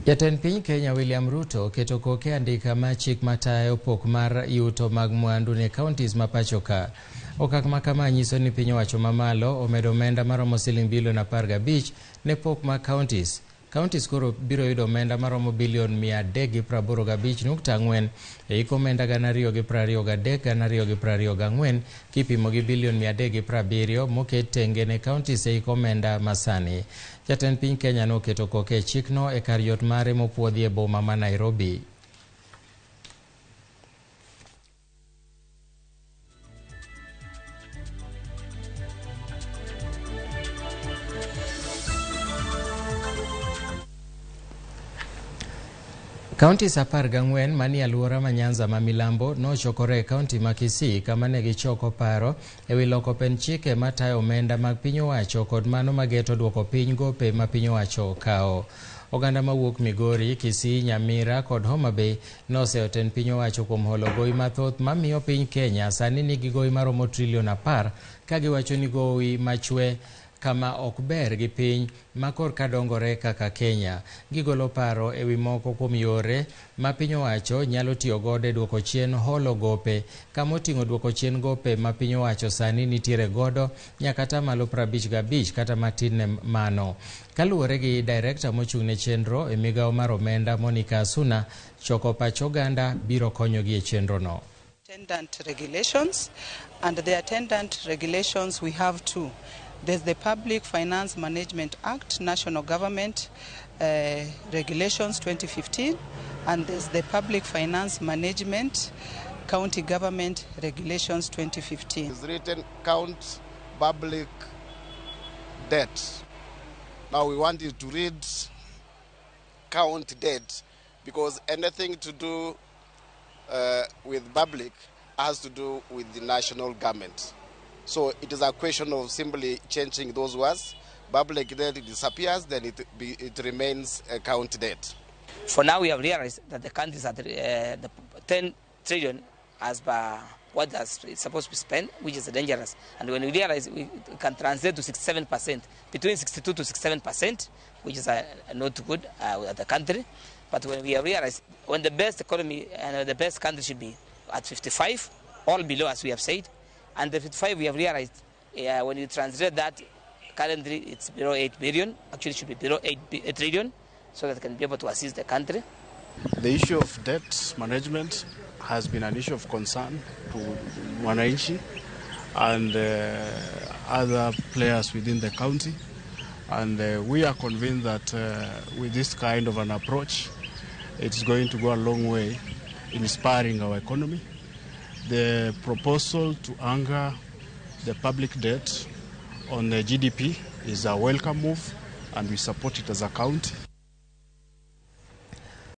Jatend piny Kenya William Ruto keto koke andika ma chik matayo pok mar yuto mag mwandu ne kaontis ma pacho ka. Okak ma kama nyiso ni piny owacho mamalo omedo omenda maromo siling bilion 15 ne pok ma kaontis. Kaontis koro biro yudo omenda maromo bilion 385.4 e hik omenda 2023-2024 kipimo gi bilion 370 moket tenge ne kaontis e hik omenda masani. Jatend piny Kenya noketo koke chikno e kar yot mare mopuodhi e boma ma Nairobi. Kaontis 14 manie alwora ma Nyanza ma milambo nochokore e kaonti ma Kisii kama ne gichoko paro e wi loko pen chike matayo omenda mag piny owacho kod mano mageto duoko piny gope ma piny owacho kao. Oganda mawuok Migori, Kisii, Nyamira kod Homa Bay noseyo tend piny owacho kuom holo gowi mathoth mamiyo piny Kenya sani nigi gowi maromo trilion 10 ka giwacho ni gowi machwe kama ok ber gi piny ma korka dongore kaka Kenya. Gigolo paro e wi moko kuom yore ma piny owacho nyalo tiyo godo e duoko chien holo gope, kama oting'o duoko chien gope ma piny owacho sani nitiere godo nyaka tamalo 55 kata matin ne mano. Kaluwore gi director mochung' ne chenro e migawo mar omenda Monica Asuna, choko pach oganda biro konyogi e chenro no. Attendant regulations, and the attendant regulations we have two. There's the Public Finance Management Act, National Government Regulations 2015, and there's the Public Finance Management County Government Regulations 2015. It's written count public debt. Now we want you to read count debt, because anything to do with public has to do with the national government. So it is a question of simply changing those words. Public debt disappears, then it remains a count debt. For now, we have realized that the country is at the 10 trillion as per what it's supposed to be spent, which is dangerous. And when we realize we can translate to 67%, between 62 to 67%, which is not good at the country. But when we have realized when the best economy and the best country should be at 55, all below, as we have said, and the 55 we have realized when you translate that, currently it's below 8 billion, actually it should be below 8 trillion, so that it can be able to assist the country. The issue of debt management has been an issue of concern to Wananchi and other players within the county, and we are convinced that with this kind of an approach, it's going to go a long way in inspiring our economy. The proposal to anchor the public debt on the GDP is a welcome move, and we support it as a county.